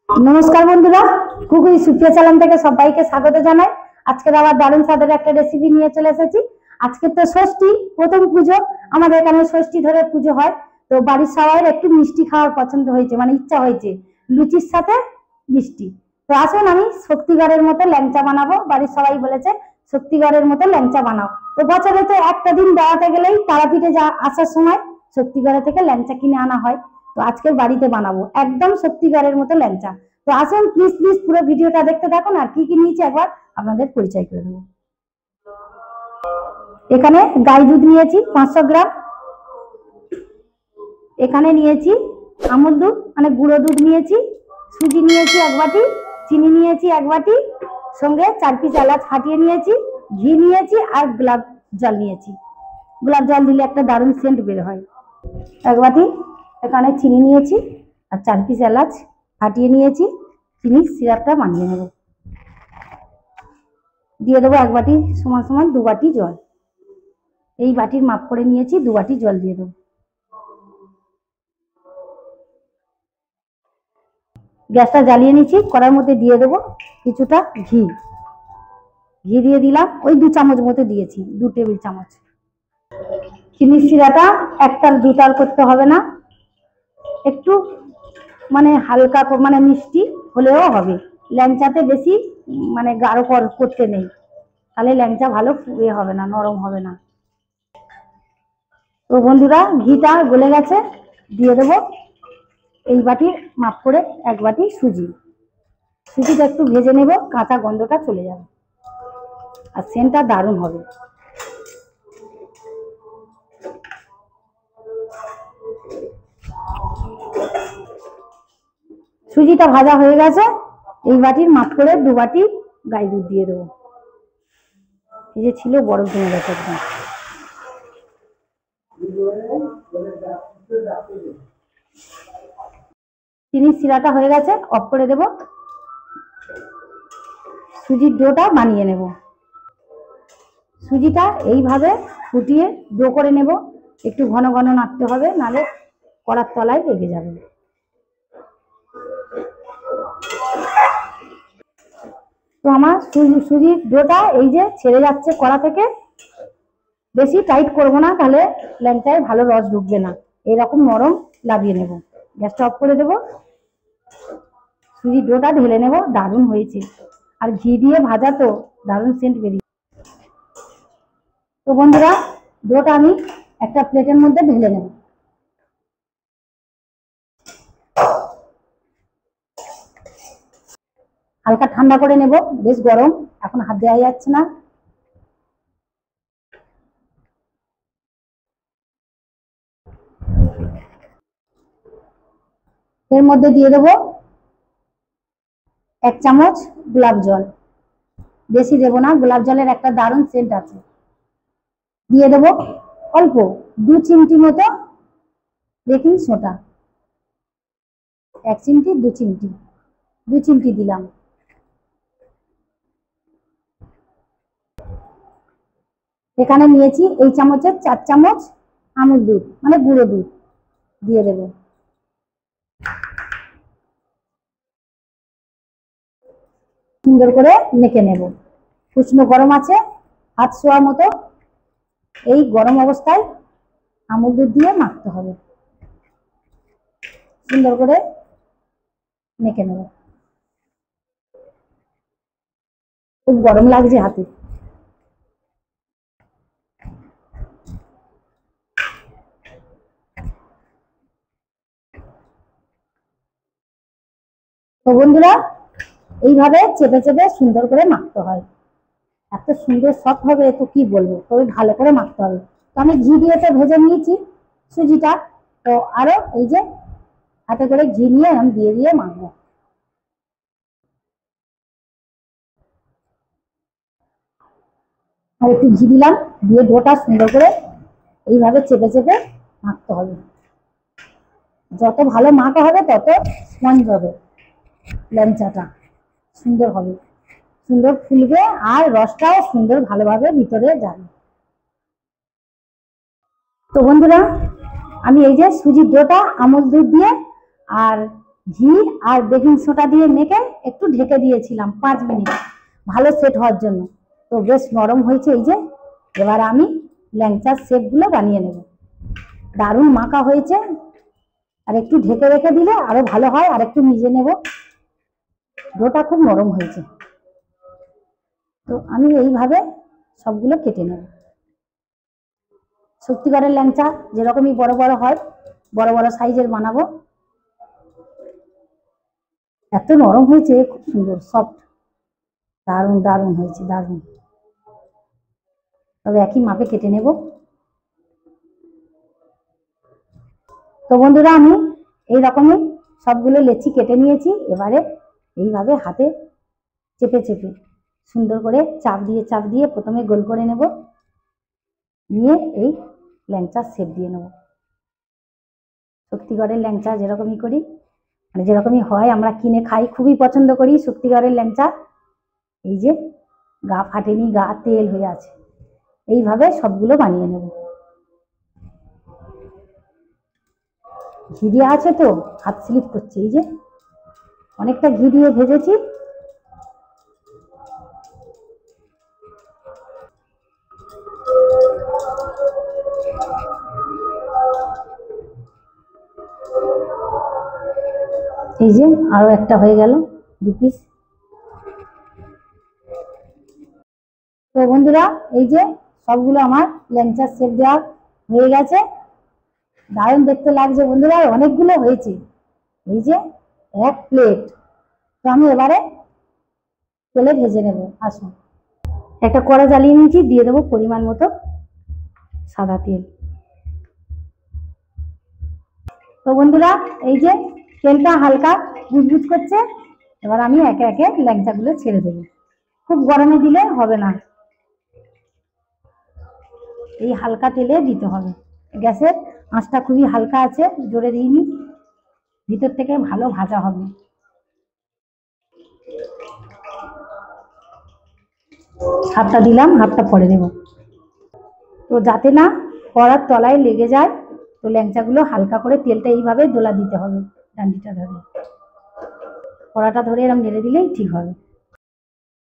নমস্কার বন্ধুরা, কুকুরি সুপ্রিয়া চ্যানেল থেকে সবাইকে স্বাগত জানাই। আজকে আবার দারুণ স্বাদের একটা রেসিপি নিয়ে চলে এসেছি। আজকে তো ষষ্ঠী, প্রথম পুজো। আমাদের এখানে ষষ্ঠী ধরে পুজো হয়, তো বাড়ির সবাই একটু মিষ্টি খাওয়ার পছন্দ হয়েছে, মানে ইচ্ছা হয়েছে লুচির সাথে মিষ্টি। তো আসুন আমি শক্তিগড়ের মতো ল্যাংচা বানাবো। বাড়ির সবাই বলেছে শক্তিগড়ের মতো ল্যাংচা বানাও। তো বছরে তো একটা দিন বেড়াতে গেলেই তারাপীঠে আসার সময় শক্তিগড়ে থেকে ল্যাংচা কিনে আনা হয়। তো আজকে বাড়িতে বানাবো একদম সত্যিকারের মতো ল্যাংচা। তো আসুন প্লিজ প্লিজ পুরো ভিডিওটা দেখতে থাকুন। আর কি কি নিয়েছি একবার আপনাদের পরিচয় করে দেবো। এখানে গাই দুধ নিয়েছি 500 গ্রাম। এখানে নিয়েছি আমুল দুধ মানে গুঁড়ো দুধ নিয়েছি। সুজি নিয়েছি 1 বাটি, চিনি নিয়েছি 1 বাটি, সঙ্গে 4 পিস এলাচ ফাটিয়ে নিয়েছি, ঘি নিয়েছি আর গোলাপ জল নিয়েছি। গোলাপ জল দিলে একটা দারুণ সেন্ট বের হয়। 1 বাটি এখানে চিনি নিয়েছি আর 4 পিস এলাচ ফাটিয়ে নিয়েছি। চিনির সিরাপটা বানিয়ে নেব। দিয়ে দেবো 1 বাটি সমান সমান 2 বাটি জল। এই বাটির মাপ করে নিয়েছি, 2 বাটি জল দিয়ে দেবো। গ্যাসটা জ্বালিয়ে নিচ্ছি। কড়ার মধ্যে দিয়ে দেবো কিছুটা ঘি। ঘি দিয়ে দিলাম, ওই 2 চামচ মতো দিয়েছি, 2 টেবিল চামচ। চিনির সিরাটা 1 তাল 2 তাল করতে হবে না, একটু মানে হালকা মানে মিষ্টি হলেও হবে। ল্যাংচাতে বেশি মানে গাঢ় করতে নেই, তাহলে ল্যাংচা ভালো হবে না, নরম হবে না। তো বন্ধুরা ঘিটা গলে গেছে, দিয়ে দেবো এই বাটির মাপ করে 1 বাটি সুজি। সুজিটা একটু ভেজে নেব, কাঁচা গন্ধটা চলে যাবে আর সেন্টটা দারুণ হবে। সুজিটা ভাজা হয়ে গেছে। এই বাটির মাপ করে 2 বাটি গাই দুধ দিয়ে দেবো। এই যে ছিল বরফ জমে গেছে একদম। চিনির সিরাটা হয়ে গেছে, অফ করে দেব। সুজির ডোটা বানিয়ে নেব। সুজিটা এইভাবে ফুটিয়ে ডো করে নেব। একটু ঘন ঘন নাড়তে হবে, নালে কড়ার তলায় লেগে যাবে। তো আমার সুজির ডোটা এই যে ছেড়ে যাচ্ছে কড়া থেকে। বেশি টাইট করব না, তাহলে ল্যাংচায় ভালো রস ঢুকবে না। এরকম নরম লাগিয়ে নেব। গ্যাসটা অফ করে দেব। সুজির ডোটা ঢেলে নেব। দারুণ হয়েছে, আর ঘি দিয়ে ভাজা তো দারুণ সেন্ট বেরিয়ে। তো বন্ধুরা ডোটা আমি একটা প্লেটের মধ্যে ঢেলে নেব। হালকা ঠান্ডা করে নেব, বেশ গরম, এখন হাত দেওয়া যাচ্ছে না। এর মধ্যে দিয়ে দেবো 1 চামচ গোলাপ জল। বেশি দেবো না, গোলাপ জলের একটা দারুণ সেন্ট আছে। দিয়ে দেবো অল্প 2 চিমটি মতো বেকিং সোডা। 1 চিমটি 2 চিমটি, 2 চিমটি দিলাম। এখানে নিয়েছি এই চামচের 4 চামচ আমুল দুধ মানে গুঁড়ো দুধ, দিয়ে দেবো। সুন্দর করে মেখে নেব। উষ্ণ গরম আছে, হাত ছোঁয়া মতো। এই গরম অবস্থায় আমুল দুধ দিয়ে মাখতে হবে। সুন্দর করে মেখে নেব। খুব গরম লাগছে হাতে। তো বন্ধুরা এইভাবে চেপে চেপে সুন্দর করে মাখতে হয়। এত সুন্দর সফট হবে তো কি বলবো, তবে ভালো করে মাখতে হবে। তো আমি ঘি দিয়ে তো ভেজে নিয়েছি সুজিটা, তো আরো এই যে হাতে করে ঘি নিয়ে আমি দিয়ে দিয়ে মাখবো। আর একটু ঘি দিলাম, দিয়ে ডোটা সুন্দর করে এইভাবে চেপে চেপে মাখতে হবে। যত ভালো মাখা হবে তত স্পঞ্জ হবে, ল্যাংচাটা সুন্দর হবে, সুন্দর ফুলবে, আর রসটাও সুন্দর ভালোভাবে ভিতরে যাবে। তো বন্ধুরা আমি এই যে সুজির ডোটা আমুল দুধ দিয়ে আর ঘি আর বেকিং সোডা দিয়ে মেখে একটু ঢেকে দিয়েছিলাম 5 মিনিট ভালো সেট হওয়ার জন্য। তো বেশ নরম হয়েছে। এই যে এবার আমি ল্যাংচার শেপগুলো বানিয়ে নেব। দারুণ মাখা হয়েছে, আর একটু ঢেকে রেখে দিলে আরো ভালো হয়। আর একটু মিজে নেব, ডোটা খুব নরম হয়েছে। তো আমি এইভাবে সবগুলো কেটে নেব। সত্যিকারের ল্যাংচা যেরকমই বড় বড় হয়, বড় বড় সাইজের বানাবো। এত নরম হয়েছে, খুব সুন্দর সফট, দারুণ দারুণ হয়েছে, দারুণ। তবে একই মাপে কেটে নেব। তো বন্ধুরা আমি এইরকমই সবগুলো লেচি কেটে নিয়েছি। এবারে এইভাবে হাতে চেপে চেপে সুন্দর করে চাপ দিয়ে প্রথমে গোল করে নেব, নিয়ে এই ল্যাংচার শেপ দিয়ে নেব। সত্যিকারের ল্যাংচা যেরকমই করি, মানে যেরকমই হয় আমরা কিনে খাই, খুবই পছন্দ করি সত্যিকারের ল্যাংচা। এই যে গা ফাটেনি, গা তেল হয়ে আছে। এইভাবে সবগুলো বানিয়ে নেব। ঘি দেওয়া আছে তো হাত স্লিপ করছে। এই যে অনেকটা ঘি দিয়ে ভেজেছি। এই যে আরো একটা হয়ে গেল, 2 পিস। তো বন্ধুরা এই যে সবগুলো আমার ল্যাংচার শেপ দেওয়া হয়ে গেছে। দারুণ দেখতে লাগছে বন্ধুরা, অনেকগুলো হয়েছে। এই যে 1 প্লেট। তো আমি এবারে তেলে ভেজে নেব। আসুন, একটা কড়া জ্বালিয়ে নিয়েছি, দিয়ে দেবো পরিমাণ মতো সাদা তেল। তো বন্ধুরা এই যে তেলটা হালকা বুজবুজ করছে। এবার আমি একে একে ল্যাংচাগুলো ছেড়ে দেবো। খুব গরমে দিলে হবে না, এই হালকা তেলে দিতে হবে। গ্যাসের আঁচটা খুবই হালকা আছে, জোরে দিইনি, ভিতর থেকে ভালো ভাজা হবে। হাফটা দিলাম, হাফটা পরে দেব। তো যাতে না কড়ার তলায় লেগে যায়, তো ল্যাংচাগুলো হালকা করে তেলটা এইভাবে দোলা দিতে হবে, ডান্ডিটা ধরে। কড়াটা ধরে এরকম নেড়ে দিলেই ঠিক হবে।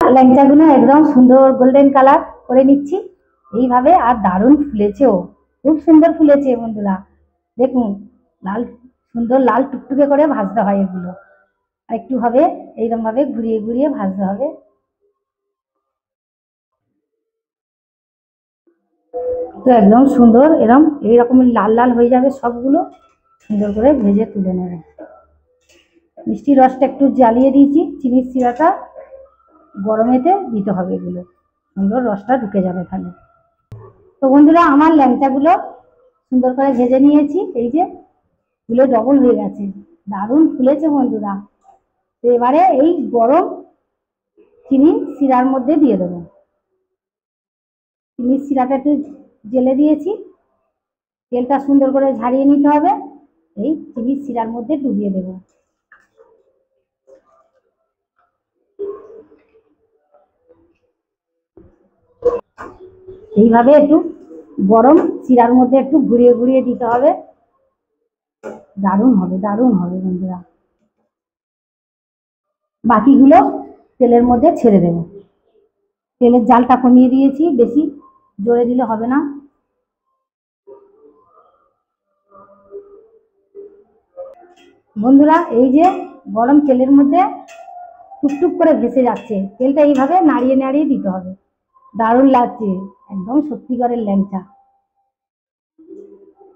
ল্যাংচাগুলো একদম সুন্দর গোল্ডেন কালার করে নিচ্ছি এইভাবে। আর দারুণ ফুলেছেও, খুব সুন্দর ফুলেছে বন্ধুরা। দেখুন লাল, সুন্দর লাল টুকটুকে করে ভাজতে হয় এগুলো। আর একটু হবে এইরকম ভাবে ঘুরিয়ে ঘুরিয়ে ভাজতে হবে। তো একদম সুন্দর এরকম এইরকম লাল লাল হয়ে যাবে সবগুলো। সুন্দর করে ভেজে তুলে নেবে। মিষ্টি রসটা একটু জ্বালিয়ে দিয়েছি, চিনির শিরাটা গরমেতে দিতে হবে, এগুলো সুন্দর রসটা ঢুকে যাবে তাহলে। তো বন্ধুরা আমার ল্যাংচাগুলো সুন্দর করে ভেজে নিয়েছি। এই যে ফুলে ডবল হয়ে গেছে, দারুণ ফুলেছে বন্ধুরা। তো এবারে এই গরম চিনি শিরার মধ্যে দিয়ে দেবো। চিনির শিরাটা একটু জেলে দিয়েছি, তেলটা সুন্দর করে ঝারিয়ে নিতে হবে। এই চিনির শিরার মধ্যে ডুবিয়ে দেব। এইভাবে একটু গরম শিরার মধ্যে একটু ঘুরিয়ে ঘুরিয়ে দিতে হবে। দারুণ হবে, দারুণ হবে বন্ধুরা। বাকিগুলো তেলের মধ্যে ছেড়ে দেব। তেলের জালটা কমিয়ে দিয়েছি, বেশি জোরে দিলে হবে না। বন্ধুরা এই যে গরম তেলের মধ্যে টুকটুক করে ভেসে যাচ্ছে, তেলটা এইভাবে নাড়িয়ে নাড়িয়ে দিতে হবে। দারুণ লাগছে, একদম সত্যিকারের ল্যাংচা।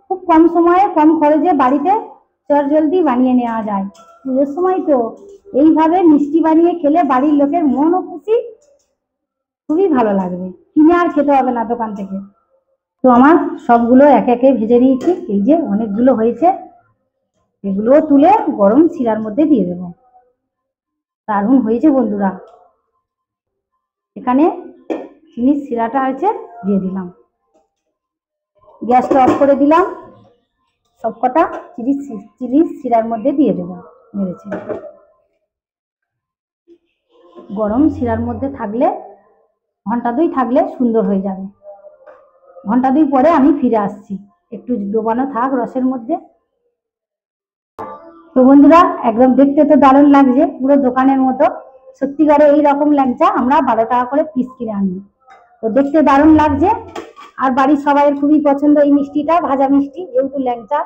খুব কম সময়ে কম খরচে বাড়িতে চটজলদি বানিয়ে নেওয়া যায়। পুজোর সময় তো এইভাবে মিষ্টি বানিয়ে খেলে বাড়ির লোকের মনও খুশি, খুবই ভালো লাগবে। কিনে আর খেতে হবে না দোকান থেকে। তো আমার সবগুলো একে একে ভেজে নিয়েছি। এই যে অনেকগুলো হয়েছে, এগুলোও তুলে গরম শিরার মধ্যে দিয়ে দেব। দারুণ হয়েছে বন্ধুরা। এখানে চিনির শিরাটা আছে, দিয়ে দিলাম। গ্যাসটা অফ করে দিলাম। সবকটা চিনির শিরার মধ্যে দিয়ে দেবো মেরেছে। গরম শিরার মধ্যে থাকলে ঘন্টা 2 থাকলে সুন্দর হয়ে যাবে। ঘন্টা 2 পরে আমি ফিরে আসছি, একটু ডোবানো থাক রসের মধ্যে। তো তো বন্ধুরা একদম দেখতে তো দারুণ লাগছে, পুরো দোকানের মতো। সত্যিকারে এই রকম ল্যাংচা আমরা 12 টাকা করে পিস কিনে আনি। তো দেখতে দারুণ লাগছে, আর বাড়ির সবাই খুবই পছন্দ এই মিষ্টিটা, ভাজা মিষ্টি যেহেতু ল্যাংচা।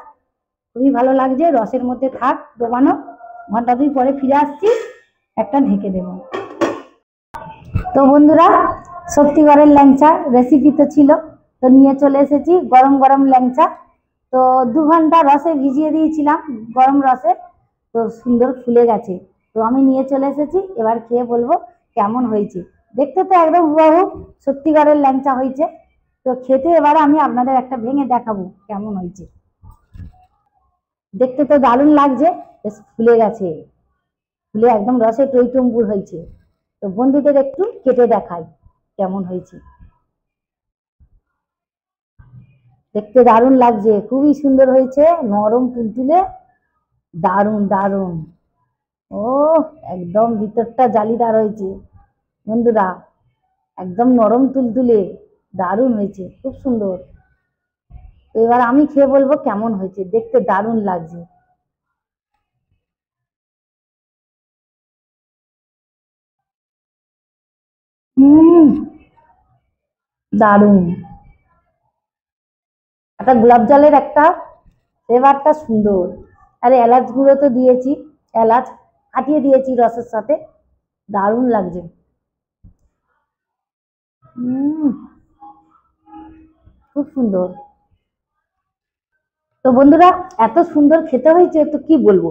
খুবই ভালো লাগছে, রসের মধ্যে থাক ডোবানো। ঘন্টা 2 পরে ফিরে আসছি, একটা ঢেকে দেব। তো বন্ধুরা সত্যিকারের ল্যাংচা রেসিপি তো ছিল, তো নিয়ে চলে এসেছি গরম গরম ল্যাংচা। তো 2 ঘন্টা রসে ভিজিয়ে দিয়েছিলাম, গরম রসে, তো সুন্দর ফুলে গেছে। তো আমি নিয়ে চলে এসেছি, এবার খেয়ে বলবো কেমন হয়েছে। দেখতে তো একদম হুবহু সত্যিকারের ল্যাংচা হয়েছে। তো খেতে এবার আমি আপনাদের একটা ভেঙে দেখাবো কেমন হয়েছে। দেখতে তো দারুণ লাগছে, বেশ ফুলে গেছে, ফুলে একদম রসে টইটুম্বুর হয়েছে। তো বন্ধুদের একটু কেটে দেখাই কেমন হয়েছে। দেখতে দারুণ লাগছে, খুবই সুন্দর হয়েছে, নরম তুলতুলে, দারুণ দারুণ। ও একদম ভিতরটা জালিদার হয়েছে বন্ধুরা, একদম নরম তুলতুলে, দারুণ হয়েছে, খুব সুন্দর। তো এবার আমি খেয়ে বলবো কেমন হয়েছে, দেখতে দারুণ লাগছে। হুম, দারুণ। একটা গোলাপ জলের একটা ফ্লেভারটা সুন্দর। আরে এলাচ গুঁড়ো তো দিয়েছি, এলাচ ফাটিয়ে দিয়েছি রসের সাথে, দারুণ লাগছে। হুম, খুব সুন্দর। তো বন্ধুরা এত সুন্দর খেতে হয়েছে তো কি বলবো।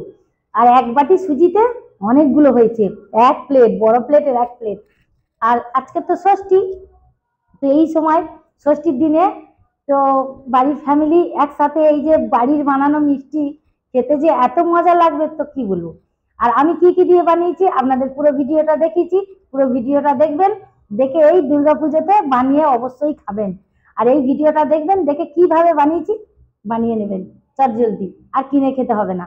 আর এক বাটি সুজিতে অনেকগুলো হয়েছে, এক প্লেট, বড় প্লেটের এক প্লেট। আর আজকে তো ষষ্ঠী, তো এই সময় ষষ্ঠীর দিনে তো বাড়ির ফ্যামিলি একসাথে এই যে বাড়ির বানানো মিষ্টি খেতে যে এত মজা লাগবে তো কি বলবো। আর আমি কি কি দিয়ে বানিয়েছি আপনাদের পুরো ভিডিওটা দেখিয়েছি, পুরো ভিডিওটা দেখবেন, দেখে এই দুর্গাপুজোতে বানিয়ে অবশ্যই খাবেন। আর এই ভিডিওটা দেখবেন, দেখে কিভাবে বানিয়েছি বানিয়ে নেবেন চট জলদি, আর কিনে খেতে হবে না।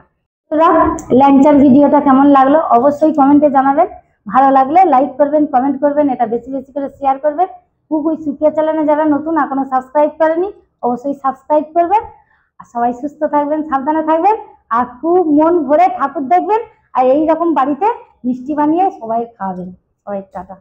ল্যাংচার ভিডিওটা কেমন লাগলো অবশ্যই কমেন্টে জানাবেন। ভালো লাগলে লাইক করবেন, কমেন্ট করবেন, এটা বেশি বেশি করে শেয়ার করবেন। কুকুই সুপিয়া চ্যানেলে যারা নতুন এখনো সাবস্ক্রাইব করেনি অবশ্যই সাবস্ক্রাইব করবেন। আর সবাই সুস্থ থাকবেন, সাবধানে থাকবেন, আর খুব মন ভরে ঠাকুর দেখবেন। আর এই রকম বাড়িতে মিষ্টি বানিয়ে সবাই খাওয়াবেন। সবাই টাটা।